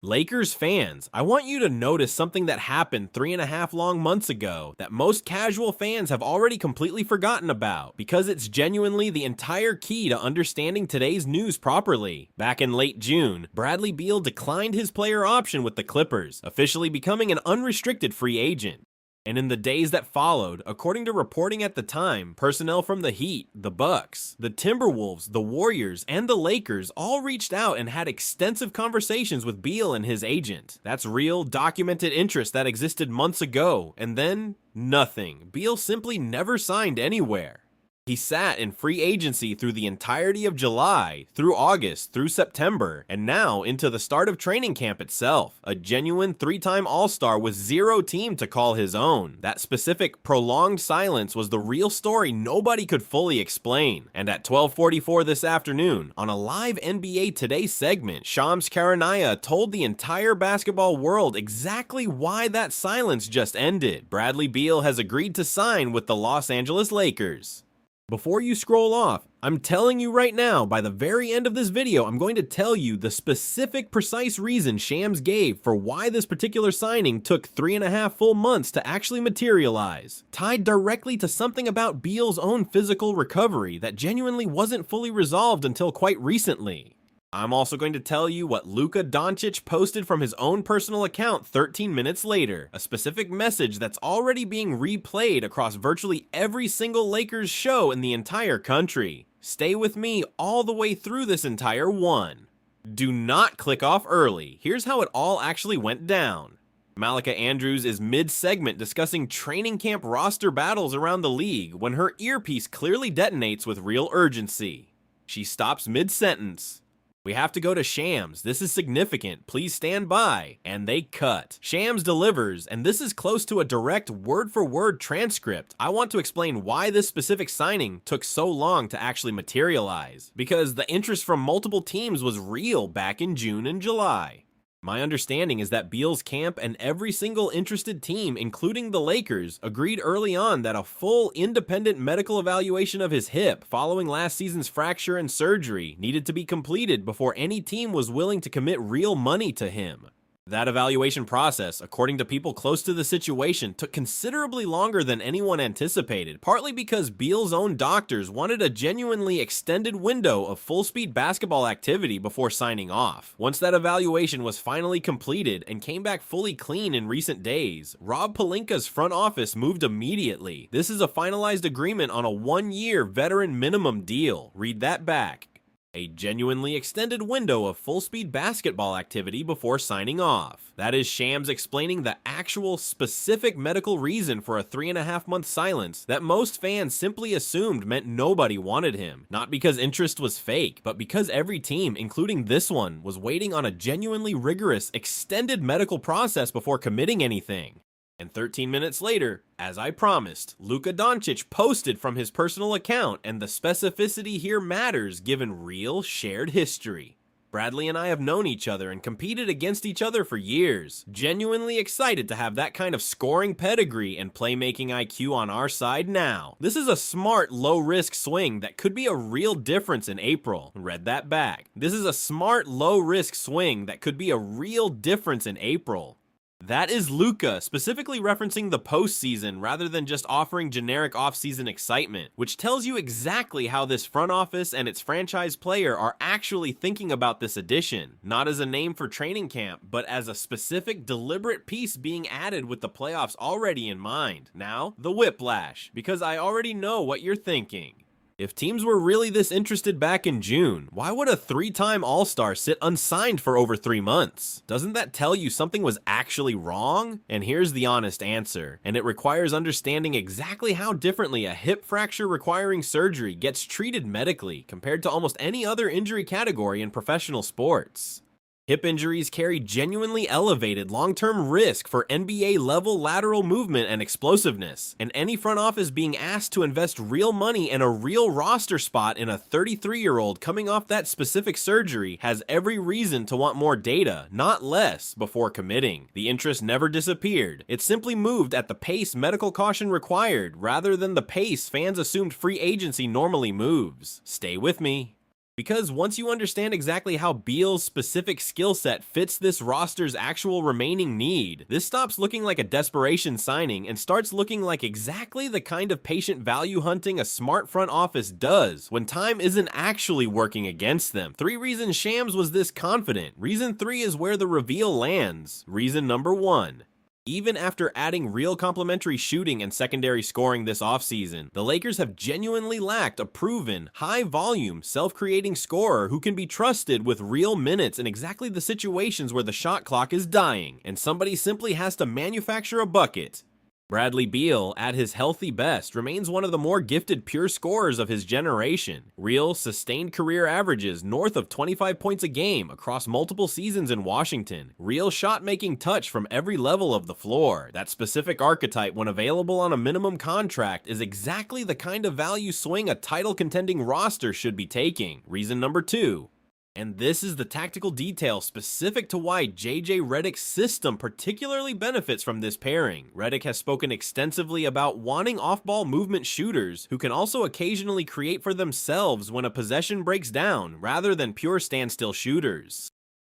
Lakers fans, I want you to notice something that happened 3.5 long months ago that most casual fans have already completely forgotten about, because it's genuinely the entire key to understanding today's news properly. Back in late June, Bradley Beal declined his player option with the Clippers, officially becoming an unrestricted free agent. And in the days that followed, according to reporting at the time, personnel from the Heat, the Bucks, the Timberwolves, the Warriors, and the Lakers all reached out and had extensive conversations with Beal and his agent. That's real, documented interest that existed months ago, and then nothing. Beal simply never signed anywhere. He sat in free agency through the entirety of July, through August, through September, and now into the start of training camp itself. A genuine three-time All-Star with zero team to call his own. That specific prolonged silence was the real story nobody could fully explain. And at 12:44 this afternoon, on a live NBA Today segment, Shams Charania told the entire basketball world exactly why that silence just ended. Bradley Beal has agreed to sign with the Los Angeles Lakers. Before you scroll off, I'm telling you right now, by the very end of this video, I'm going to tell you the specific, precise reason Shams gave for why this particular signing took 3.5 full months to actually materialize, tied directly to something about Beal's own physical recovery that genuinely wasn't fully resolved until quite recently. I'm also going to tell you what Luka Doncic posted from his own personal account 13 minutes later, a specific message that's already being replayed across virtually every single Lakers show in the entire country. Stay with me all the way through this entire one. Do not click off early. Here's how it all actually went down. Malika Andrews is mid-segment discussing training camp roster battles around the league when her earpiece clearly detonates with real urgency. She stops mid-sentence. "We have to go to Shams. This is significant. Please stand by." And they cut. Shams delivers, and this is close to a direct word-for-word transcript. I want to explain why this specific signing took so long to actually materialize, because the interest from multiple teams was real back in June and July. My understanding is that Beal's camp and every single interested team, including the Lakers, agreed early on that a full, independent medical evaluation of his hip following last season's fracture and surgery needed to be completed before any team was willing to commit real money to him. That evaluation process, according to people close to the situation, took considerably longer than anyone anticipated, partly because Beal's own doctors wanted a genuinely extended window of full-speed basketball activity before signing off. Once that evaluation was finally completed and came back fully clean in recent days, Rob Pelinka's front office moved immediately. This is a finalized agreement on a 1-year veteran minimum deal. Read that back. A genuinely extended window of full-speed basketball activity before signing off. That is Shams explaining the actual specific medical reason for a 3.5-month silence that most fans simply assumed meant nobody wanted him. Not because interest was fake, but because every team, including this one, was waiting on a genuinely rigorous, extended medical process before committing anything. And 13 minutes later, as I promised, Luka Doncic posted from his personal account, and the specificity here matters given real shared history. Bradley and I have known each other and competed against each other for years. Genuinely excited to have that kind of scoring pedigree and playmaking IQ on our side now. This is a smart, low-risk swing that could be a real difference in April. Read that back. This is a smart, low-risk swing that could be a real difference in April. That is Luka, specifically referencing the postseason rather than just offering generic offseason excitement, which tells you exactly how this front office and its franchise player are actually thinking about this addition, not as a name for training camp, but as a specific deliberate piece being added with the playoffs already in mind. Now, the whiplash, because I already know what you're thinking. If teams were really this interested back in June, why would a 3-time All-Star sit unsigned for over 3 months? Doesn't that tell you something was actually wrong? And here's the honest answer, and it requires understanding exactly how differently a hip fracture requiring surgery gets treated medically compared to almost any other injury category in professional sports. Hip injuries carry genuinely elevated long-term risk for NBA-level lateral movement and explosiveness, and any front office being asked to invest real money and a real roster spot in a 33-year-old coming off that specific surgery has every reason to want more data, not less, before committing. The interest never disappeared. It simply moved at the pace medical caution required, rather than the pace fans assumed free agency normally moves. Stay with me. Because once you understand exactly how Beal's specific skill set fits this roster's actual remaining need, this stops looking like a desperation signing and starts looking like exactly the kind of patient value hunting a smart front office does when time isn't actually working against them. 3 reasons Shams was this confident. Reason 3 is where the reveal lands. Reason number 1. Even after adding real complementary shooting and secondary scoring this offseason, the Lakers have genuinely lacked a proven, high-volume, self-creating scorer who can be trusted with real minutes in exactly the situations where the shot clock is dying, and somebody simply has to manufacture a bucket. Bradley Beal, at his healthy best, remains one of the more gifted pure scorers of his generation. Real, sustained career averages north of 25 points a game across multiple seasons in Washington. Real shot-making touch from every level of the floor. That specific archetype, when available on a minimum contract, is exactly the kind of value swing a title-contending roster should be taking. Reason number 2. And this is the tactical detail specific to why JJ Redick's system particularly benefits from this pairing. Redick has spoken extensively about wanting off-ball movement shooters who can also occasionally create for themselves when a possession breaks down, rather than pure standstill shooters.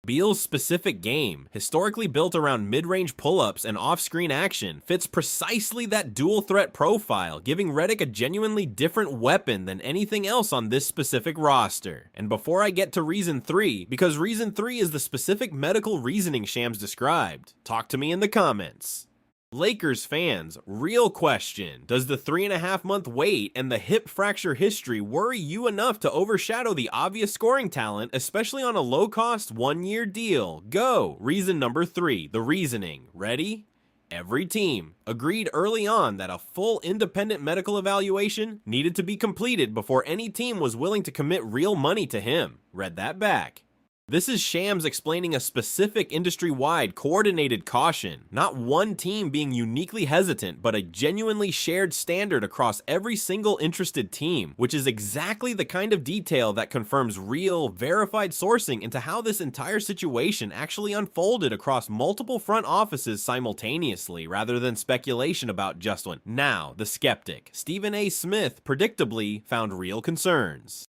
Beal's specific game, historically built around mid-range pull-ups and off-screen action, fits precisely that dual-threat profile, giving Redick a genuinely different weapon than anything else on this specific roster. And before I get to reason 3, because reason 3 is the specific medical reasoning Shams described, talk to me in the comments. Lakers fans, real question. Does the 3.5-month wait and the hip fracture history worry you enough to overshadow the obvious scoring talent, especially on a low-cost 1-year deal? Go! Reason number 3, the reasoning. Ready? Every team agreed early on that a full independent medical evaluation needed to be completed before any team was willing to commit real money to him. Read that back. This is Shams explaining a specific industry-wide coordinated caution, not one team being uniquely hesitant, but a genuinely shared standard across every single interested team, which is exactly the kind of detail that confirms real, verified sourcing into how this entire situation actually unfolded across multiple front offices simultaneously, rather than speculation about just one. Now, the skeptic, Stephen A. Smith, predictably found real concerns.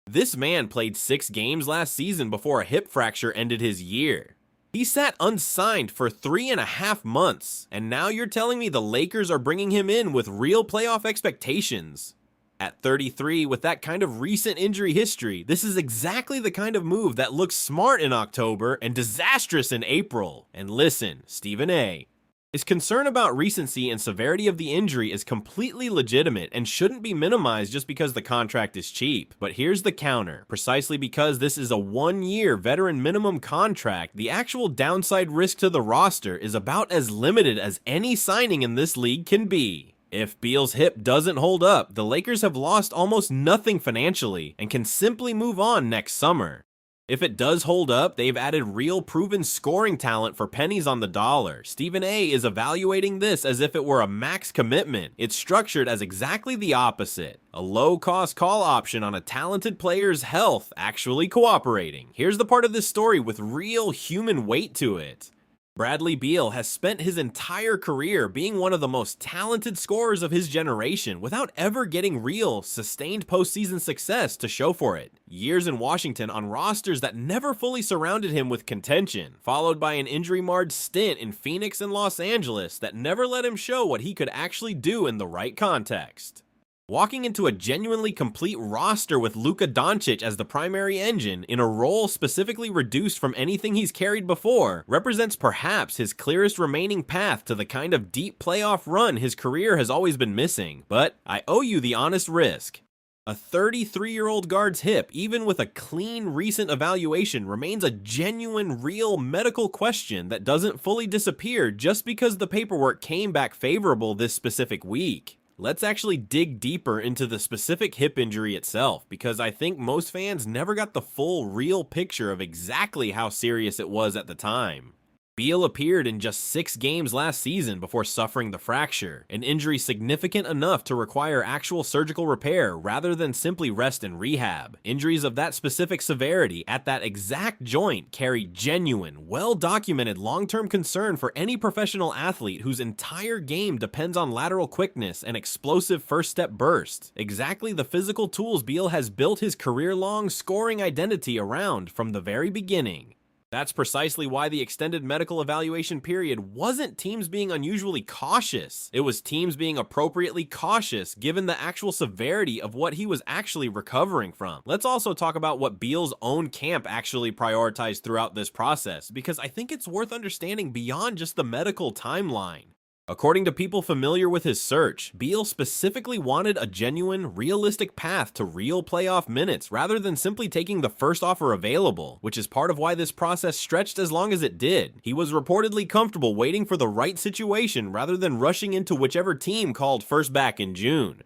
This man played 6 games last season before a hip fracture ended his year. He sat unsigned for 3.5 months, and now you're telling me the Lakers are bringing him in with real playoff expectations. At 33, with that kind of recent injury history, this is exactly the kind of move that looks smart in October and disastrous in April. And listen, Stephen A. His concern about recency and severity of the injury is completely legitimate and shouldn't be minimized just because the contract is cheap. But here's the counter. Precisely because this is a 1-year veteran minimum contract, the actual downside risk to the roster is about as limited as any signing in this league can be. If Beal's hip doesn't hold up, the Lakers have lost almost nothing financially and can simply move on next summer. If it does hold up, they've added real proven scoring talent for pennies on the dollar. Stephen A. is evaluating this as if it were a max commitment. It's structured as exactly the opposite. A low-cost call option on a talented player's health actually cooperating. Here's the part of this story with real human weight to it. Bradley Beal has spent his entire career being one of the most talented scorers of his generation without ever getting real, sustained postseason success to show for it. Years in Washington on rosters that never fully surrounded him with contention, followed by an injury-marred stint in Phoenix and Los Angeles that never let him show what he could actually do in the right context. Walking into a genuinely complete roster with Luka Doncic as the primary engine in a role specifically reduced from anything he's carried before represents perhaps his clearest remaining path to the kind of deep playoff run his career has always been missing. But I owe you the honest risk. A 33-year-old guard's hip, even with a clean recent evaluation, remains a genuine, real medical question that doesn't fully disappear just because the paperwork came back favorable this specific week. Let's actually dig deeper into the specific hip injury itself, because I think most fans never got the full, real picture of exactly how serious it was at the time. Beal appeared in just 6 games last season before suffering the fracture, an injury significant enough to require actual surgical repair rather than simply rest and rehab. Injuries of that specific severity at that exact joint carry genuine, well-documented long-term concern for any professional athlete whose entire game depends on lateral quickness and explosive first-step burst. Exactly the physical tools Beal has built his career-long scoring identity around from the very beginning. That's precisely why the extended medical evaluation period wasn't teams being unusually cautious. It was teams being appropriately cautious given the actual severity of what he was actually recovering from. Let's also talk about what Beal's own camp actually prioritized throughout this process, because I think it's worth understanding beyond just the medical timeline. According to people familiar with his search, Beal specifically wanted a genuine, realistic path to real playoff minutes rather than simply taking the first offer available, which is part of why this process stretched as long as it did. He was reportedly comfortable waiting for the right situation rather than rushing into whichever team called first back in June.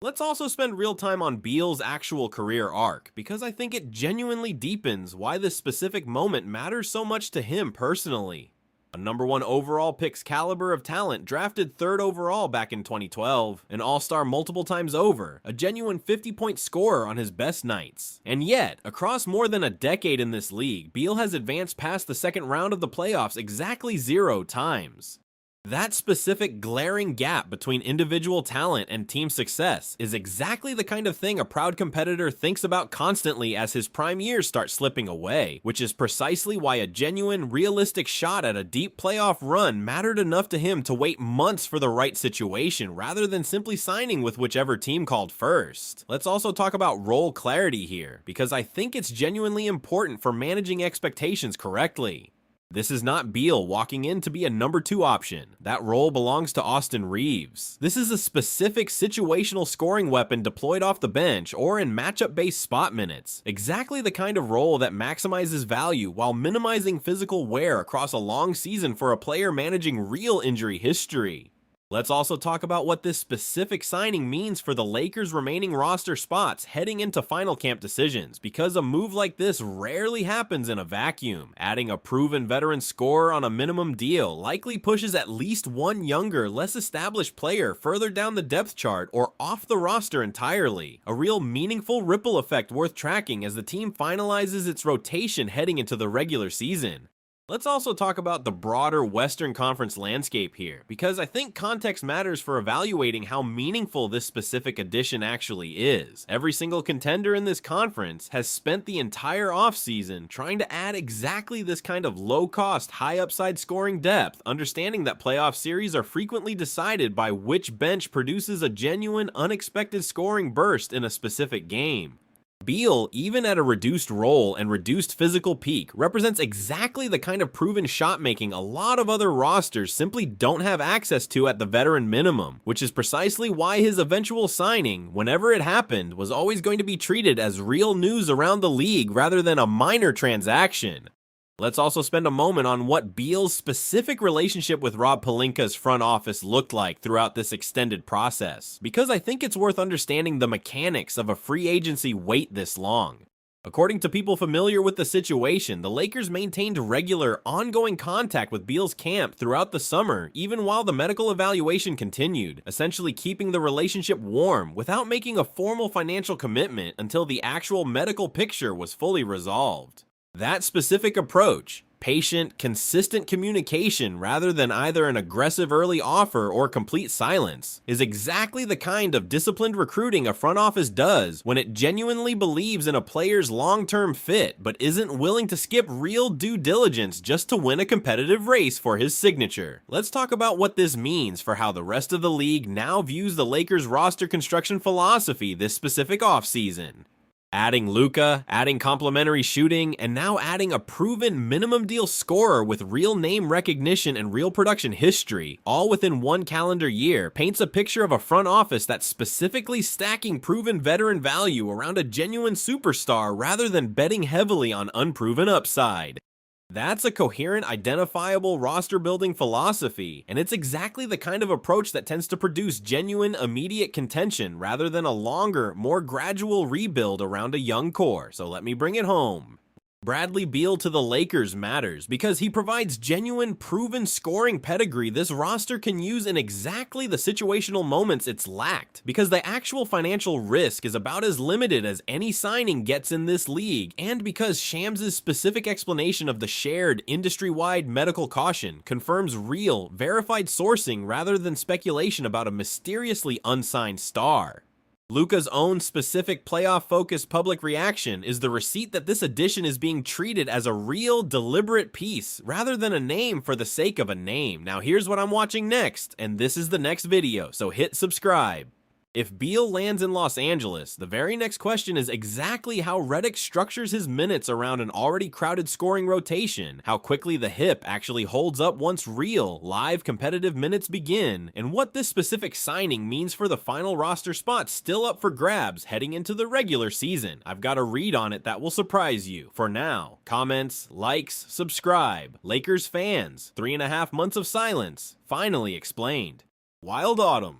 Let's also spend real time on Beal's actual career arc, because I think it genuinely deepens why this specific moment matters so much to him personally. A #1 overall pick's caliber of talent, drafted 3rd overall back in 2012, an all-star multiple times over, a genuine 50-point scorer on his best nights. And yet, across more than a decade in this league, Beal has advanced past the second round of the playoffs exactly 0 times. That specific glaring gap between individual talent and team success is exactly the kind of thing a proud competitor thinks about constantly as his prime years start slipping away, which is precisely why a genuine, realistic shot at a deep playoff run mattered enough to him to wait months for the right situation rather than simply signing with whichever team called first. Let's also talk about role clarity here, because I think it's genuinely important for managing expectations correctly. This is not Beal walking in to be a #2 option. That role belongs to Austin Reeves. This is a specific situational scoring weapon deployed off the bench or in matchup-based spot minutes. Exactly the kind of role that maximizes value while minimizing physical wear across a long season for a player managing real injury history. Let's also talk about what this specific signing means for the Lakers' remaining roster spots heading into final camp decisions, because a move like this rarely happens in a vacuum. Adding a proven veteran scorer on a minimum deal likely pushes at least one younger, less established player further down the depth chart or off the roster entirely. A real meaningful ripple effect worth tracking as the team finalizes its rotation heading into the regular season. Let's also talk about the broader Western Conference landscape here, because I think context matters for evaluating how meaningful this specific addition actually is. Every single contender in this conference has spent the entire offseason trying to add exactly this kind of low-cost, high-upside scoring depth, understanding that playoff series are frequently decided by which bench produces a genuine, unexpected scoring burst in a specific game. Beal, even at a reduced role and reduced physical peak, represents exactly the kind of proven shot making a lot of other rosters simply don't have access to at the veteran minimum, which is precisely why his eventual signing, whenever it happened, was always going to be treated as real news around the league rather than a minor transaction. Let's also spend a moment on what Beal's specific relationship with Rob Pelinka's front office looked like throughout this extended process, because I think it's worth understanding the mechanics of a free agency wait this long. According to people familiar with the situation, the Lakers maintained regular, ongoing contact with Beal's camp throughout the summer, even while the medical evaluation continued, essentially keeping the relationship warm without making a formal financial commitment until the actual medical picture was fully resolved. That specific approach, patient, consistent communication rather than either an aggressive early offer or complete silence, is exactly the kind of disciplined recruiting a front office does when it genuinely believes in a player's long-term fit but isn't willing to skip real due diligence just to win a competitive race for his signature. Let's talk about what this means for how the rest of the league now views the Lakers' roster construction philosophy this specific offseason. Adding Luka, adding complementary shooting, and now adding a proven minimum deal scorer with real name recognition and real production history, all within one calendar year, paints a picture of a front office that's specifically stacking proven veteran value around a genuine superstar rather than betting heavily on unproven upside. That's a coherent, identifiable roster-building philosophy, and it's exactly the kind of approach that tends to produce genuine, immediate contention rather than a longer, more gradual rebuild around a young core, so let me bring it home. Bradley Beal to the Lakers matters because he provides genuine, proven scoring pedigree this roster can use in exactly the situational moments it's lacked, because the actual financial risk is about as limited as any signing gets in this league, and because Shams' specific explanation of the shared, industry-wide medical caution confirms real, verified sourcing rather than speculation about a mysteriously unsigned star. Luka's own specific playoff-focused public reaction is the receipt that this addition is being treated as a real, deliberate piece, rather than a name for the sake of a name. Now here's what I'm watching next, and this is the next video, so hit subscribe. If Beal lands in Los Angeles, the very next question is exactly how Redick structures his minutes around an already crowded scoring rotation, how quickly the hip actually holds up once real, live competitive minutes begin, and what this specific signing means for the final roster spot still up for grabs heading into the regular season. I've got a read on it that will surprise you. For now, comments, likes, subscribe. Lakers fans, 3.5 months of silence, finally explained. Wild Autumn.